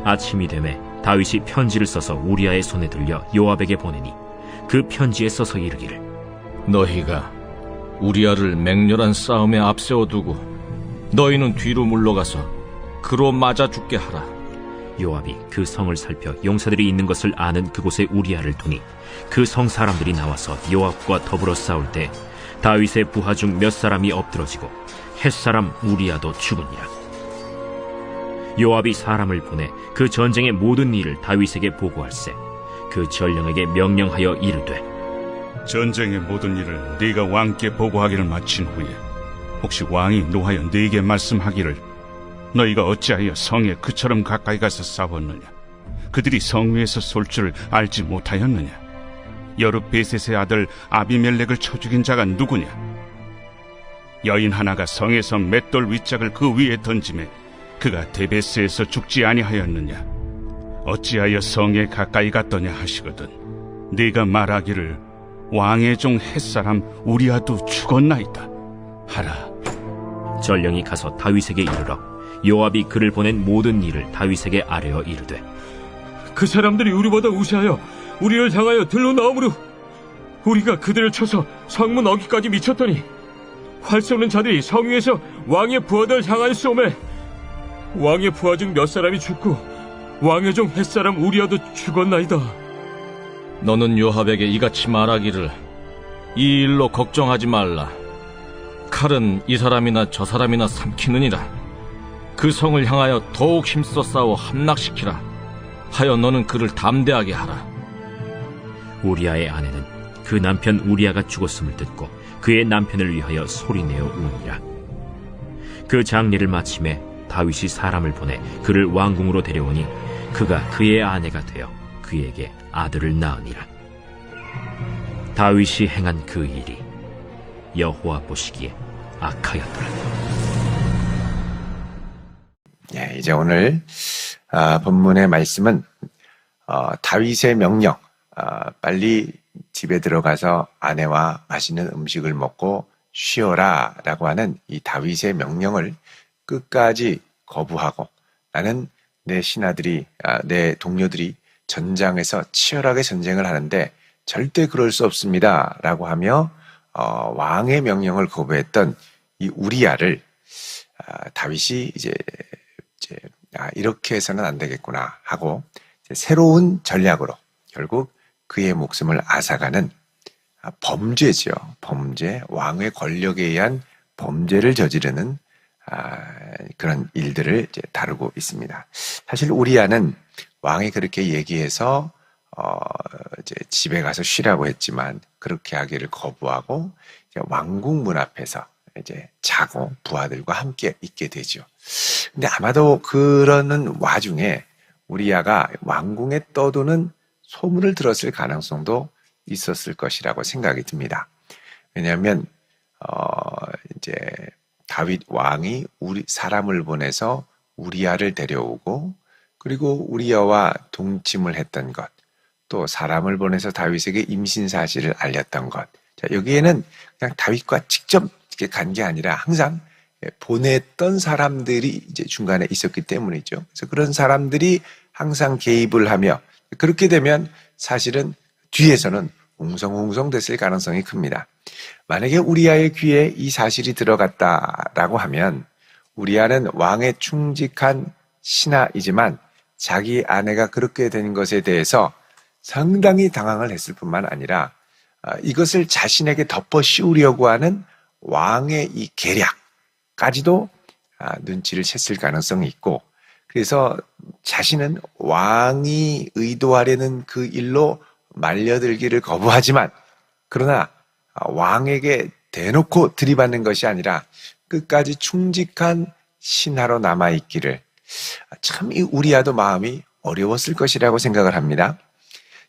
아침이 되매 다윗이 편지를 써서 우리아의 손에 들려 요압에게 보내니 그 편지에 써서 이르기를 너희가 우리아를 맹렬한 싸움에 앞세워두고 너희는 뒤로 물러가서 그로 맞아 죽게 하라. 요압이 그 성을 살펴 용사들이 있는 것을 아는 그곳에 우리아를 두니 그 성 사람들이 나와서 요압과 더불어 싸울 때 다윗의 부하 중 몇 사람이 엎드러지고 헷사람 우리아도 죽으니라. 요압이 사람을 보내 그 전쟁의 모든 일을 다윗에게 보고할세 그 전령에게 명령하여 이르되 전쟁의 모든 일을 네가 왕께 보고하기를 마친 후에 혹시 왕이 노하여 네게 말씀하기를 너희가 어찌하여 성에 그처럼 가까이 가서 싸웠느냐? 그들이 성 위에서 쏠 줄 알지 못하였느냐? 여룻베셋의 아들 아비멜렉을 쳐 죽인 자가 누구냐? 여인 하나가 성에서 맷돌 윗짝을 그 위에 던지매 그가 데베스에서 죽지 아니하였느냐? 어찌하여 성에 가까이 갔더냐 하시거든 네가 말하기를 왕의 종 햇사람 우리아도 죽었나이다 하라. 전령이 가서 다윗에게 이르러 요압이 그를 보낸 모든 일을 다윗에게 아뢰어 이르되 그 사람들이 우리보다 우세하여 우리를 향하여 들로 나오므로 우리가 그들을 쳐서 성문 어귀까지 미쳤더니 활 쏘는 자들이 성 위에서 왕의 부하들 향하여 쏘매 왕의 부하 중 몇 사람이 죽고 왕의 종 햇사람 우리아도 죽었나이다. 너는 요압에게 이같이 말하기를 이 일로 걱정하지 말라. 칼은 이 사람이나 저 사람이나 삼키느니라. 그 성을 향하여 더욱 힘써 싸워 함락시키라 하여 너는 그를 담대하게 하라. 우리아의 아내는 그 남편 우리아가 죽었음을 듣고 그의 남편을 위하여 소리내어 우니라. 그 장례를 마침에 다윗이 사람을 보내 그를 왕궁으로 데려오니 그가 그의 아내가 되어 그에게 아들을 낳으니라. 다윗이 행한 그 일이 여호와 보시기에 악하였더라. 예, 이제 오늘 본문의 말씀은 다윗의 명령, 빨리 집에 들어가서 아내와 맛있는 음식을 먹고 쉬어라 라고 하는 이 다윗의 명령을 끝까지 거부하고 나는 내 신하들이, 내 동료들이 전장에서 치열하게 전쟁을 하는데 절대 그럴 수 없습니다 라고 하며 왕의 명령을 거부했던 이 우리아를 다윗이 이제 이렇게 해서는 안 되겠구나 하고 새로운 전략으로 결국 그의 목숨을 앗아가는 범죄죠. 범죄, 왕의 권력에 의한 범죄를 저지르는 그런 일들을 이제 다루고 있습니다. 사실 우리아는 왕이 그렇게 얘기해서 이제 집에 가서 쉬라고 했지만 그렇게 하기를 거부하고 이제 왕궁 문 앞에서 이제 자고 부하들과 함께 있게 되죠. 근데 아마도 그러는 와중에 우리아가 왕궁에 떠도는 소문을 들었을 가능성도 있었을 것이라고 생각이 듭니다. 왜냐하면 이제 다윗 왕이 사람을 보내서 우리아를 데려오고 그리고 우리아와 동침을 했던 것, 또 사람을 보내서 다윗에게 임신 사실을 알렸던 것. 자, 여기에는 그냥 다윗과 직접 간 게 아니라 항상 보냈던 사람들이 이제 중간에 있었기 때문이죠. 그래서 그런 사람들이 항상 개입을 하며 그렇게 되면 사실은 뒤에서는 웅성웅성 됐을 가능성이 큽니다. 만약에 우리아의 귀에 이 사실이 들어갔다라고 하면 우리아는 왕에 충직한 신하이지만 자기 아내가 그렇게 된 것에 대해서 상당히 당황을 했을 뿐만 아니라 이것을 자신에게 덮어 씌우려고 하는 왕의 이 계략까지도 눈치를 챘을 가능성이 있고 그래서 자신은 왕이 의도하려는 그 일로 말려들기를 거부하지만 그러나 왕에게 대놓고 들이받는 것이 아니라 끝까지 충직한 신하로 남아있기를 참 이 우리아도 마음이 어려웠을 것이라고 생각을 합니다.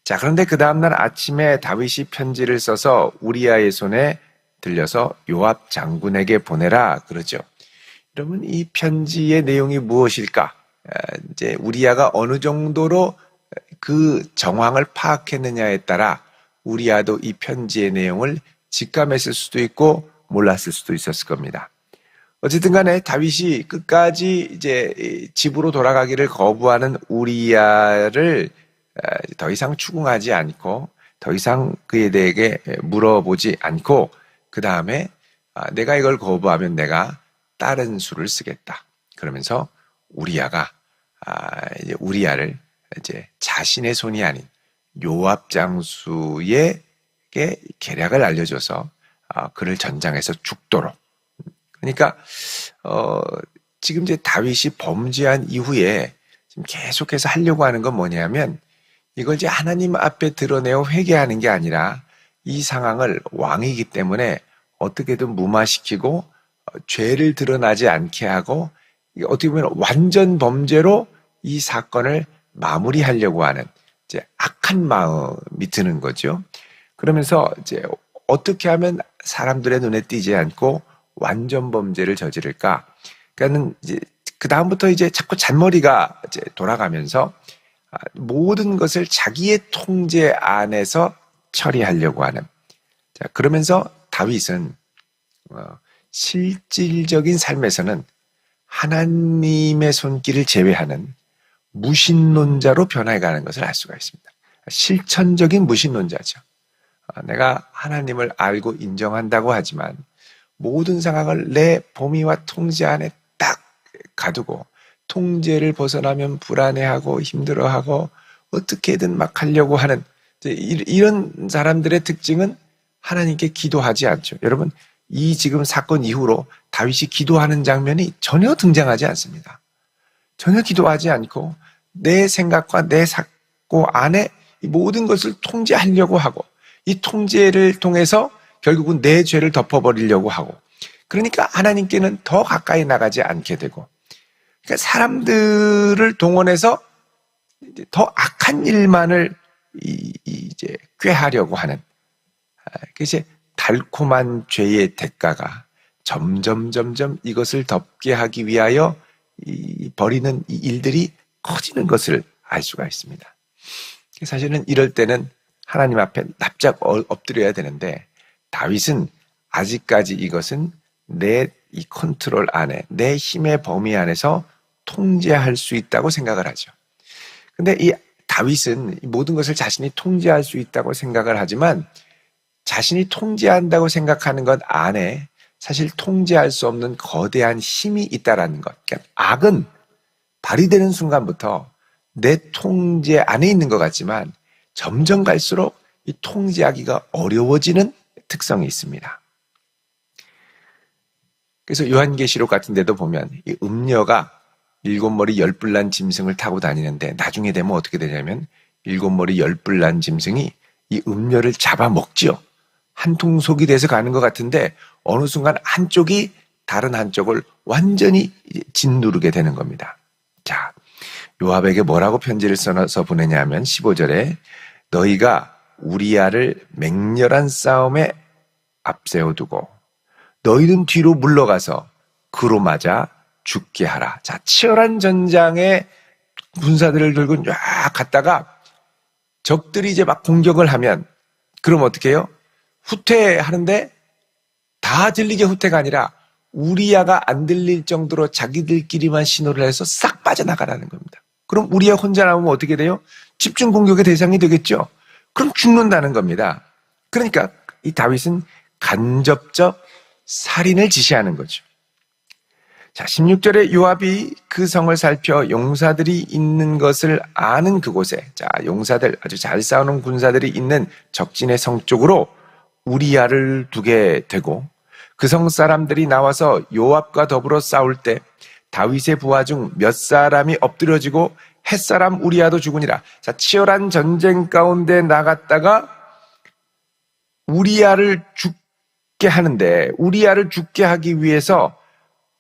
자, 그런데 그 다음날 아침에 다윗이 편지를 써서 우리아의 손에 들려서 요압 장군에게 보내라 그러죠. 그러면 이 편지의 내용이 무엇일까? 이제 우리아가 어느 정도로 그 정황을 파악했느냐에 따라 우리아도 이 편지의 내용을 직감했을 수도 있고 몰랐을 수도 있었을 겁니다. 어쨌든 간에 다윗이 끝까지 이제 집으로 돌아가기를 거부하는 우리야를 더 이상 추궁하지 않고 더 이상 그에 대해 물어보지 않고 그 다음에 내가 이걸 거부하면 내가 다른 수를 쓰겠다. 그러면서 우리야가 우리야를 이제 자신의 손이 아닌 요압 장수에게 계략을 알려줘서 그를 전장에서 죽도록. 그러니까 지금 이제 다윗이 범죄한 이후에 지금 계속해서 하려고 하는 건 뭐냐면 이걸 이제 하나님 앞에 드러내어 회개하는 게 아니라 이 상황을 왕이기 때문에 어떻게든 무마시키고 죄를 드러나지 않게 하고 어떻게 보면 완전 범죄로 이 사건을 마무리하려고 하는 이제 악한 마음이 드는 거죠. 그러면서 이제 어떻게 하면 사람들의 눈에 띄지 않고 완전 범죄를 저지를까? 그러니까는 이제 그 다음부터 이제 자꾸 잔머리가 이제 돌아가면서 모든 것을 자기의 통제 안에서 처리하려고 하는. 자, 그러면서 다윗은 실질적인 삶에서는 하나님의 손길을 제외하는 무신론자로 변해가는 것을 알 수가 있습니다. 실천적인 무신론자죠. 내가 하나님을 알고 인정한다고 하지만 모든 상황을 내 범위와 통제 안에 딱 가두고 통제를 벗어나면 불안해하고 힘들어하고 어떻게든 막 하려고 하는 이런 사람들의 특징은 하나님께 기도하지 않죠. 여러분, 이 지금 사건 이후로 다윗이 기도하는 장면이 전혀 등장하지 않습니다. 전혀 기도하지 않고 내 생각과 내 사고 안에 이 모든 것을 통제하려고 하고 이 통제를 통해서 결국은 내 죄를 덮어버리려고 하고 그러니까 하나님께는 더 가까이 나가지 않게 되고 그러니까 사람들을 동원해서 더 악한 일만을 이제 꾀하려고 하는 그래서 달콤한 죄의 대가가 점점 이것을 덮게 하기 위하여 벌이는 이 일들이 커지는 것을 알 수가 있습니다. 사실은 이럴 때는 하나님 앞에 납작 엎드려야 되는데 다윗은 아직까지 이것은 내 이 컨트롤 안에 내 힘의 범위 안에서 통제할 수 있다고 생각을 하죠. 근데 이 다윗은 모든 것을 자신이 통제할 수 있다고 생각을 하지만 자신이 통제한다고 생각하는 것 안에 사실 통제할 수 없는 거대한 힘이 있다라는 것. 그러니까 악은 발휘되는 순간부터 내 통제 안에 있는 것 같지만 점점 갈수록 이 통제하기가 어려워지는 특성이 있습니다. 그래서 요한계시록 같은 데도 보면 이 음녀가 7머리 10뿔난 짐승을 타고 다니는데 나중에 되면 어떻게 되냐면 7머리 10뿔난 짐승이 이 음녀를 잡아먹지요. 한 통속이 돼서 가는 것 같은데 어느 순간 한쪽이 다른 한쪽을 완전히 짓누르게 되는 겁니다. 자, 요압에게 뭐라고 편지를 써서 보내냐면 15절에 너희가 우리야를 맹렬한 싸움에 앞세워두고 너희는 뒤로 물러가서 그로 맞아 죽게 하라. 자, 치열한 전장에 군사들을 들고 쫙 갔다가 적들이 이제 막 공격을 하면 그럼 어떻게 해요? 후퇴하는데 다 들리게 후퇴가 아니라 우리야가 안 들릴 정도로 자기들끼리만 신호를 해서 싹 빠져나가라는 겁니다. 그럼 우리야 혼자 나오면 어떻게 돼요? 집중 공격의 대상이 되겠죠. 그럼 죽는다는 겁니다. 그러니까 이 다윗은 간접적 살인을 지시하는 거죠. 자, 16절에 요압이 그 성을 살펴 용사들이 있는 것을 아는 그곳에 자, 용사들 아주 잘 싸우는 군사들이 있는 적진의 성 쪽으로 우리야를 두게 되고 그 성 사람들이 나와서 요압과 더불어 싸울 때 다윗의 부하 중 몇 사람이 엎드려지고 햇사람 우리야도 죽으니라. 자, 치열한 전쟁 가운데 나갔다가 우리야를 죽게 하는데 우리야를 죽게 하기 위해서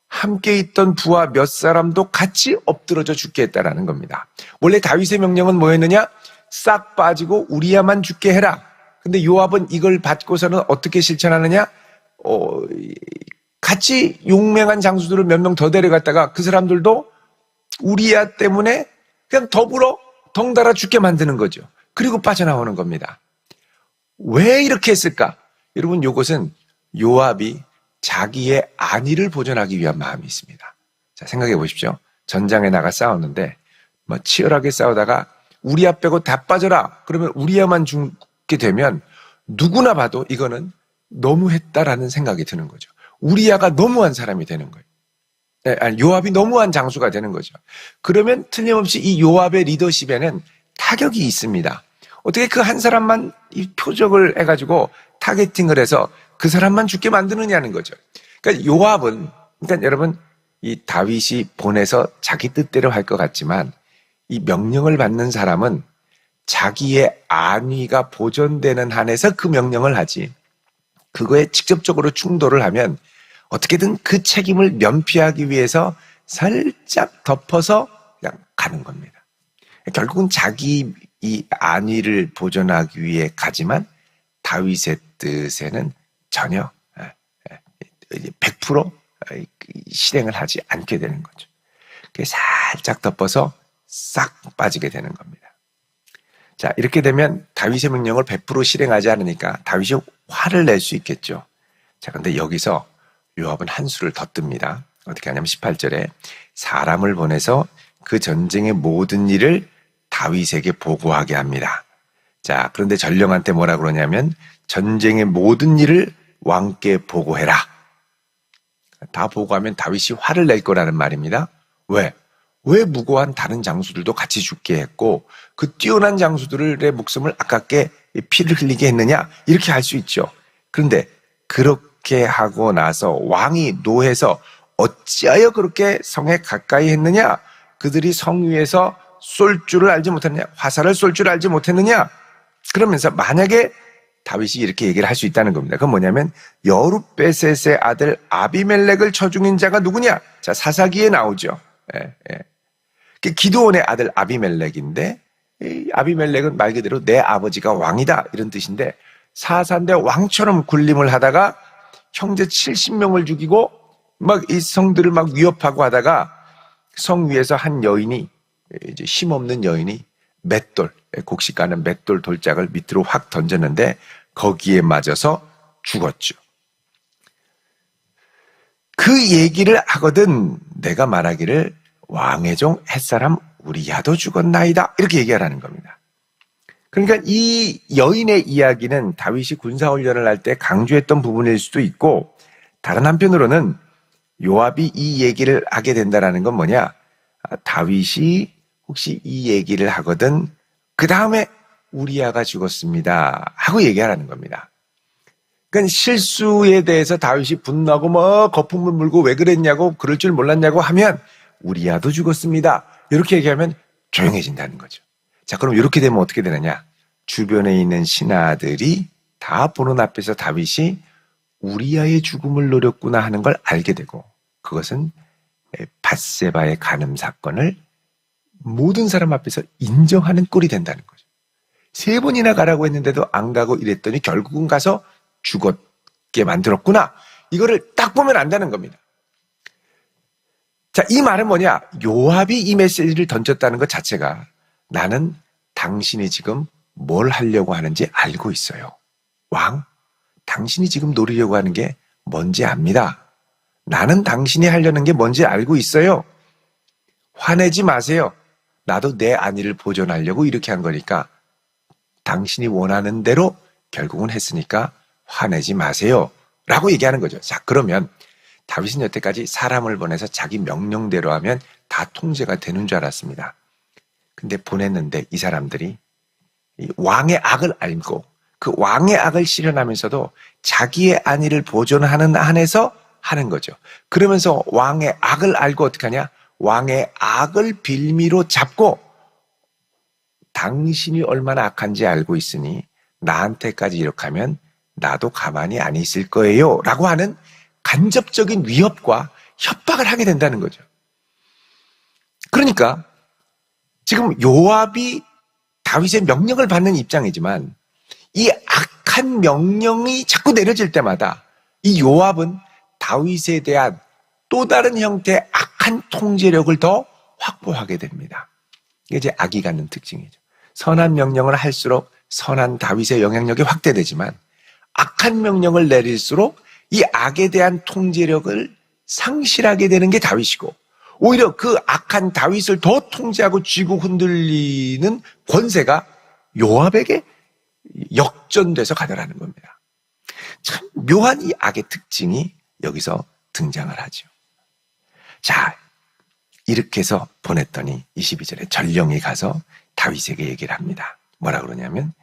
함께 있던 부하 몇 사람도 같이 엎드러져 죽게 했다라는 겁니다. 원래 다윗의 명령은 뭐였느냐? 싹 빠지고 우리야만 죽게 해라. 근데 요압은 이걸 받고서는 어떻게 실천하느냐? 같이 용맹한 장수들을 몇 명 더 데려갔다가 그 사람들도 우리야 때문에 그냥 더불어 덩달아 죽게 만드는 거죠. 그리고 빠져나오는 겁니다. 왜 이렇게 했을까? 여러분, 이것은 요압이 자기의 안위를 보존하기 위한 마음이 있습니다. 자, 생각해 보십시오. 전장에 나가 싸웠는데 뭐 치열하게 싸우다가 우리아 빼고 다 빠져라. 그러면 우리아만 죽게 되면 누구나 봐도 이거는 너무했다라는 생각이 드는 거죠. 우리아가 너무한 사람이 되는 거예요. 아니, 요압이 너무한 장수가 되는 거죠. 그러면 틀림없이 이 요압의 리더십에는 타격이 있습니다. 어떻게 그 한 사람만 이 표적을 해가지고 타겟팅을 해서 그 사람만 죽게 만드느냐는 거죠. 그러니까 요압은, 그러니까 여러분, 이 다윗이 보내서 자기 뜻대로 할 것 같지만 이 명령을 받는 사람은 자기의 안위가 보존되는 한에서 그 명령을 하지, 그거에 직접적으로 충돌을 하면 어떻게든 그 책임을 면피하기 위해서 살짝 덮어서 그냥 가는 겁니다. 결국은 자기 이 안위를 보존하기 위해 가지만 다윗의 뜻에는 전혀 100% 실행을 하지 않게 되는 거죠. 살짝 덮어서 싹 빠지게 되는 겁니다. 자, 이렇게 되면 다윗의 명령을 100% 실행하지 않으니까 다윗이 화를 낼 수 있겠죠. 자, 근데 여기서 요압은 한 수를 더 뜹니다. 어떻게 하냐면 18절에 사람을 보내서 그 전쟁의 모든 일을 다윗에게 보고하게 합니다. 자, 그런데 전령한테 뭐라 그러냐면 전쟁의 모든 일을 왕께 보고해라. 다 보고하면 다윗이 화를 낼 거라는 말입니다. 왜 무고한 다른 장수들도 같이 죽게 했고 그 뛰어난 장수들의 목숨을 아깝게 피를 흘리게 했느냐? 이렇게 할 수 있죠. 그런데 그렇게 하고 나서 왕이 노해서 어찌하여 그렇게 성에 가까이 했느냐? 그들이 성 위에서 쏠 줄을 알지 못했느냐? 화살을 쏠 줄 알지 못했느냐? 그러면서 만약에 다윗이 이렇게 얘기를 할 수 있다는 겁니다. 그건 뭐냐면 여룻베셋의 아들 아비멜렉을 쳐 죽인 자가 누구냐? 자, 사사기에 나오죠. 기드온의 아들 아비멜렉인데 이 아비멜렉은 말 그대로 내 아버지가 왕이다 이런 뜻인데 사사인데 왕처럼 군림을 하다가 형제 70명을 죽이고 막 이 성들을 막 위협하고 하다가 성 위에서 한 여인이 이제 힘없는 여인이 맷돌, 곡식 까는 맷돌 돌짝을 밑으로 확 던졌는데 거기에 맞아서 죽었죠. 그 얘기를 하거든 내가 말하기를 왕의 종 햇사람 우리야도 죽었나이다 이렇게 얘기하라는 겁니다. 그러니까 이 여인의 이야기는 다윗이 군사훈련을 할 때 강조했던 부분일 수도 있고 다른 한편으로는 요압이 이 얘기를 하게 된다는 건 뭐냐? 다윗이 혹시 이 얘기를 하거든 그 다음에 우리아가 죽었습니다 하고 얘기하라는 겁니다. 그러니까 실수에 대해서 다윗이 분노하고 뭐 거품을 물고 왜 그랬냐고 그럴 줄 몰랐냐고 하면 우리아도 죽었습니다 이렇게 얘기하면 조용해진다는 거죠. 자, 그럼 이렇게 되면 어떻게 되느냐? 주변에 있는 신하들이 다 보는 앞에서 다윗이 우리아의 죽음을 노렸구나 하는 걸 알게 되고 그것은 밧세바의 간음 사건을 모든 사람 앞에서 인정하는 꼴이 된다는 거죠. 3번이나 가라고 했는데도 안 가고 이랬더니 결국은 가서 죽었게 만들었구나. 이거를 딱 보면 안다는 겁니다. 자, 이 말은 뭐냐? 요압이 이 메시지를 던졌다는 것 자체가 나는 당신이 지금 뭘 하려고 하는지 알고 있어요. 왕, 당신이 지금 노리려고 하는 게 뭔지 압니다. 나는 당신이 하려는 게 뭔지 알고 있어요. 화내지 마세요. 나도 내 안위를 보존하려고 이렇게 한 거니까 당신이 원하는 대로 결국은 했으니까 화내지 마세요. 라고 얘기하는 거죠. 자, 그러면 다윗은 여태까지 사람을 보내서 자기 명령대로 하면 다 통제가 되는 줄 알았습니다. 근데 보냈는데 이 사람들이 이 왕의 악을 알고 그 왕의 악을 실현하면서도 자기의 안위를 보존하는 한에서 하는 거죠. 그러면서 왕의 악을 알고 어떻게 하냐? 왕의 악을 빌미로 잡고 당신이 얼마나 악한지 알고 있으니 나한테까지 이렇게 하면 나도 가만히 안 있을 거예요 라고 하는 간접적인 위협과 협박을 하게 된다는 거죠. 그러니까 지금 요압이 다윗의 명령을 받는 입장이지만 이 악한 명령이 자꾸 내려질 때마다 이 요압은 다윗에 대한 또 다른 형태의 악한 통제력을 더 확보하게 됩니다. 이게 이제 악이 갖는 특징이죠. 선한 명령을 할수록 선한 다윗의 영향력이 확대되지만 악한 명령을 내릴수록 이 악에 대한 통제력을 상실하게 되는 게 다윗이고, 오히려 그 악한 다윗을 더 통제하고 쥐고 흔들리는 권세가 요압에게 역전돼서 가더라는 겁니다. 참 묘한 이 악의 특징이 여기서 등장을 하죠. 자, 이렇게 해서 보냈더니 22절에 전령이 가서 다윗에게 얘기를 합니다. 뭐라 그러냐면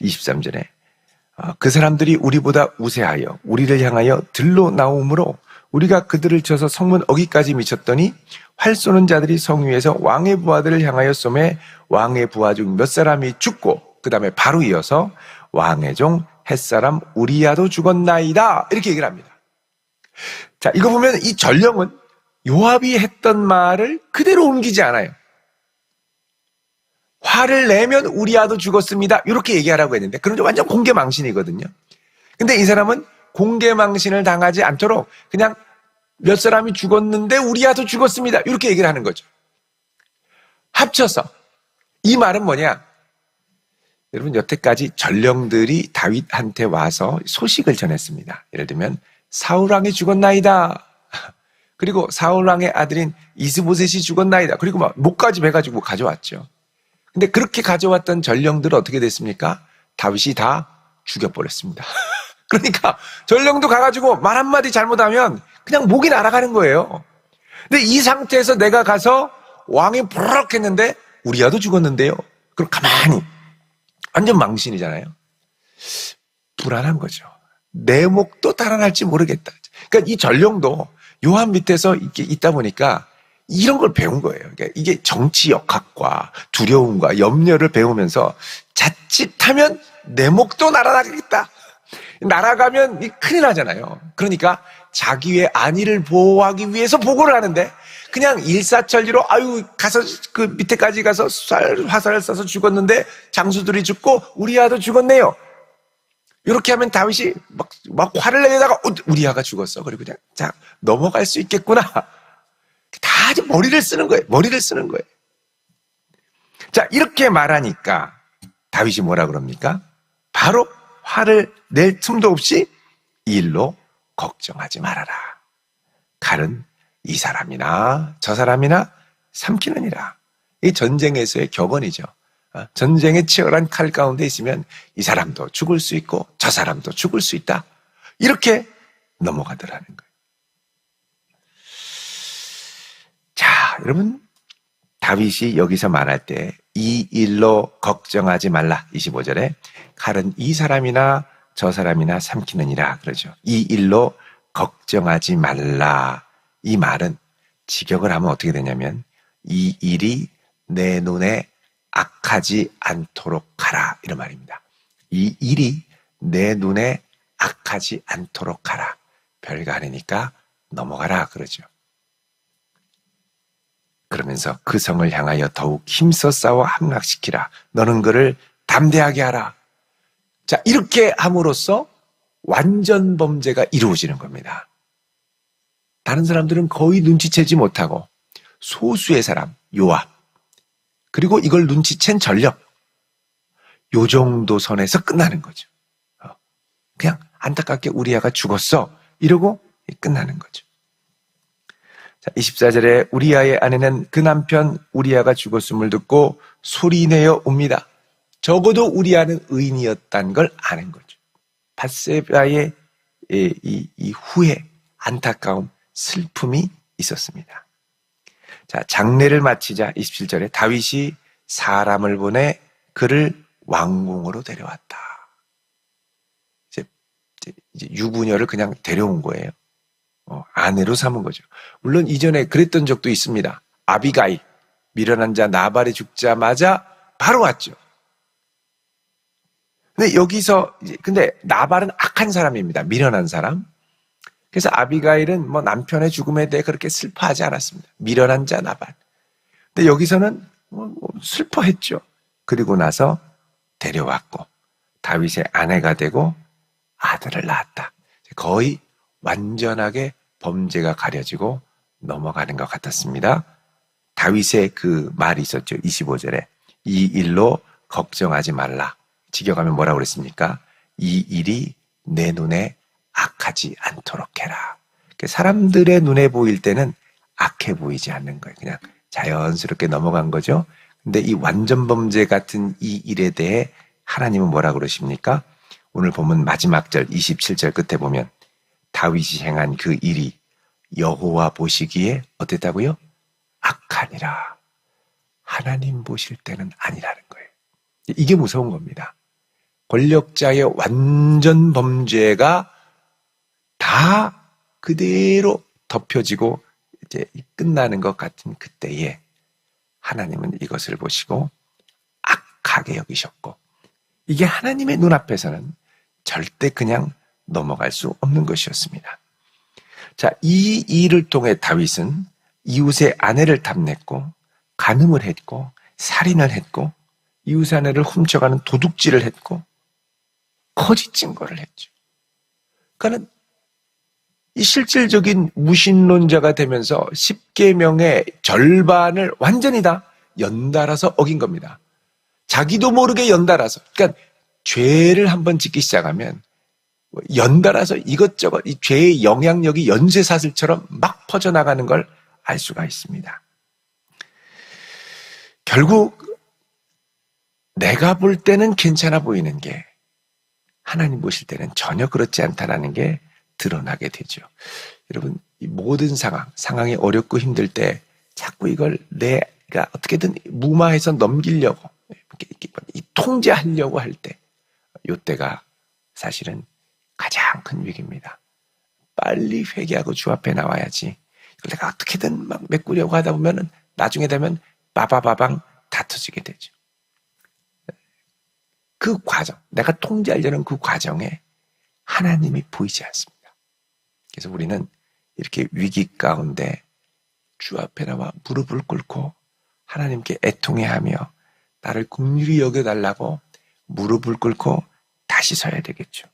23절에 그 사람들이 우리보다 우세하여 우리를 향하여 들로 나오므로 우리가 그들을 쳐서 성문 어기까지 미쳤더니 활 쏘는 자들이 성 위에서 왕의 부하들을 향하여 쏘매 왕의 부하 중 몇 사람이 죽고 그 다음에 바로 이어서 왕의 종 햇사람 우리야도 죽었나이다, 이렇게 얘기를 합니다. 자, 이거 보면 이 전령은 요압이 했던 말을 그대로 옮기지 않아요. 화를 내면 우리야도 죽었습니다, 이렇게 얘기하라고 했는데, 그럼 완전 공개망신이거든요. 근데 이 사람은 공개망신을 당하지 않도록 그냥 몇 사람이 죽었는데 우리야도 죽었습니다, 이렇게 얘기를 하는 거죠. 합쳐서 이 말은 뭐냐? 여러분, 여태까지 전령들이 다윗한테 와서 소식을 전했습니다. 예를 들면 사울왕이 죽었나이다, 그리고 사울왕의 아들인 이스보셋이 죽었나이다, 그리고 막 목까지 베가지고 가져왔죠. 근데 그렇게 가져왔던 전령들은 어떻게 됐습니까? 다윗이 다 죽여버렸습니다. 그러니까 전령도 가가지고 말 한마디 잘못하면 그냥 목이 날아가는 거예요. 근데 이 상태에서 내가 가서 왕이 부르륵 했는데 우리야도 죽었는데요, 그럼 가만히, 완전 망신이잖아요. 불안한 거죠. 내 목도 달아날지 모르겠다. 그러니까 이 전령도 요한 밑에서 이렇게 있다 보니까 이런 걸 배운 거예요. 그러니까 이게 정치 역학과 두려움과 염려를 배우면서 자칫하면 내 목도 날아가겠다. 날아가면 큰일 나잖아요. 그러니까 자기의 안위를 보호하기 위해서 보고를 하는데 그냥 일사천리로 가서 그 밑에까지 가서 화살을 쏴서 죽었는데 장수들이 죽고 우리야도 죽었네요, 이렇게 하면 다윗이 막 화를 내다가 우리야가 죽었어, 그리고 그냥 자 넘어갈 수 있겠구나. 다 머리를 쓰는 거예요. 머리를 쓰는 거예요. 자, 이렇게 말하니까 다윗이 뭐라 그럽니까? 바로 화를 낼 틈도 없이 이 일로 걱정하지 말아라. 칼은 이 사람이나 저 사람이나 삼키느니라. 이 전쟁에서의 격언이죠. 전쟁에 치열한 칼 가운데 있으면 이 사람도 죽을 수 있고 저 사람도 죽을 수 있다, 이렇게 넘어가더라는 거예요. 자, 여러분, 다윗이 여기서 말할 때 이 일로 걱정하지 말라, 25절에 칼은 이 사람이나 저 사람이나 삼키느니라 그러죠. 이 일로 걱정하지 말라, 이 말은 직역을 하면 어떻게 되냐면 이 일이 내 눈에 악하지 않도록 하라, 이런 말입니다. 이 일이 내 눈에 악하지 않도록 하라. 별거 아니니까 넘어가라 그러죠. 그러면서 그 성을 향하여 더욱 힘써 싸워 함락시키라. 너는 그를 담대하게 하라. 자, 이렇게 함으로써 완전 범죄가 이루어지는 겁니다. 다른 사람들은 거의 눈치채지 못하고 소수의 사람, 요압, 그리고 이걸 눈치챈 전령, 요 정도 선에서 끝나는 거죠. 그냥 안타깝게 우리야가 죽었어, 이러고 끝나는 거죠. 자, 24절에 우리야의 아내는 그 남편 우리야가 죽었음을 듣고 소리내어 옵니다. 적어도 우리야는 의인이었다는 걸 아는 거죠. 밧세바의 이 후에 안타까움, 슬픔이 있었습니다. 자, 장례를 마치자 27절에 다윗이 사람을 보내 그를 왕궁으로 데려왔다. 이제 유부녀를 그냥 데려온 거예요. 아내로 삼은 거죠. 물론 이전에 그랬던 적도 있습니다. 아비가일, 미련한 자 나발이 죽자마자 바로 왔죠. 근데 여기서, 근데 나발은 악한 사람입니다. 미련한 사람. 그래서 아비가일은 남편의 죽음에 대해 그렇게 슬퍼하지 않았습니다. 미련한 자 나발. 근데 여기서는 슬퍼했죠. 그리고 나서 데려왔고 다윗의 아내가 되고 아들을 낳았다. 거의 완전하게 범죄가 가려지고 넘어가는 것 같았습니다. 다윗의 그 말이 있었죠. 25절에 이 일로 걱정하지 말라. 직역하면 뭐라고 그랬습니까? 이 일이 내 눈에 악하지 않도록 해라. 사람들의 눈에 보일 때는 악해 보이지 않는 거예요. 그냥 자연스럽게 넘어간 거죠. 근데 이 완전 범죄 같은 이 일에 대해 하나님은 뭐라 그러십니까? 오늘 보면 마지막 절 27절 끝에 보면 다윗이 행한 그 일이 여호와 보시기에 어땠다고요? 악하니라. 하나님 보실 때는 아니라는 거예요. 이게 무서운 겁니다. 권력자의 완전 범죄가 다 그대로 덮여지고 이제 끝나는 것 같은 그때에 하나님은 이것을 보시고 악하게 여기셨고, 이게 하나님의 눈앞에서는 절대 그냥 넘어갈 수 없는 것이었습니다. 자, 이 일을 통해 다윗은 이웃의 아내를 탐냈고 간음을 했고 살인을 했고 이웃 아내를 훔쳐가는 도둑질을 했고 거짓 증거를 했죠. 그러니까 이 실질적인 무신론자가 되면서 10계명의 절반을 완전히 다 연달아서 어긴 겁니다. 자기도 모르게 연달아서. 그러니까 죄를 한번 짓기 시작하면 연달아서 이것저것 이 죄의 영향력이 연쇄사슬처럼 막 퍼져나가는 걸 알 수가 있습니다. 결국 내가 볼 때는 괜찮아 보이는 게 하나님 보실 때는 전혀 그렇지 않다라는 게 드러나게 되죠. 여러분, 이 모든 상황이 어렵고 힘들 때 자꾸 이걸 내가 어떻게든 무마해서 넘기려고, 이 통제하려고 할 때, 이때가 사실은 가장 큰 위기입니다. 빨리 회개하고 주 앞에 나와야지. 이걸 내가 어떻게든 막 메꾸려고 하다 보면은 나중에 되면 빠바바방 다 터지게 되죠. 그 과정, 내가 통제하려는 그 과정에 하나님이 보이지 않습니다. 그래서 우리는 이렇게 위기 가운데 주 앞에 나와 무릎을 꿇고 하나님께 애통해하며 나를 긍휼히 여겨달라고 무릎을 꿇고 다시 서야 되겠죠.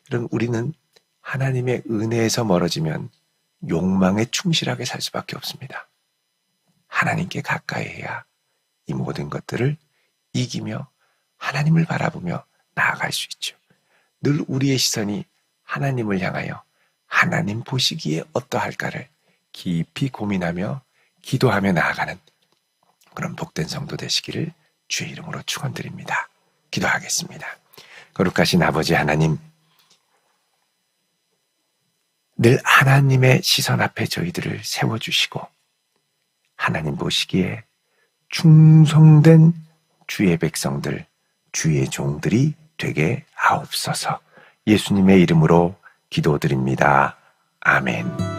이런 우리는 하나님의 은혜에서 멀어지면 욕망에 충실하게 살 수밖에 없습니다. 하나님께 가까이 해야 이 모든 것들을 이기며 하나님을 바라보며 나아갈 수 있죠. 늘 우리의 시선이 하나님을 향하여 하나님 보시기에 어떠할까를 깊이 고민하며 기도하며 나아가는 그런 복된 성도 되시기를 주의 이름으로 축원드립니다. 기도하겠습니다. 거룩하신 아버지 하나님, 늘 하나님의 시선 앞에 저희들을 세워주시고 하나님 보시기에 충성된 주의 백성들, 주의 종들이 되게 하옵소서. 예수님의 이름으로 기도드립니다. 아멘.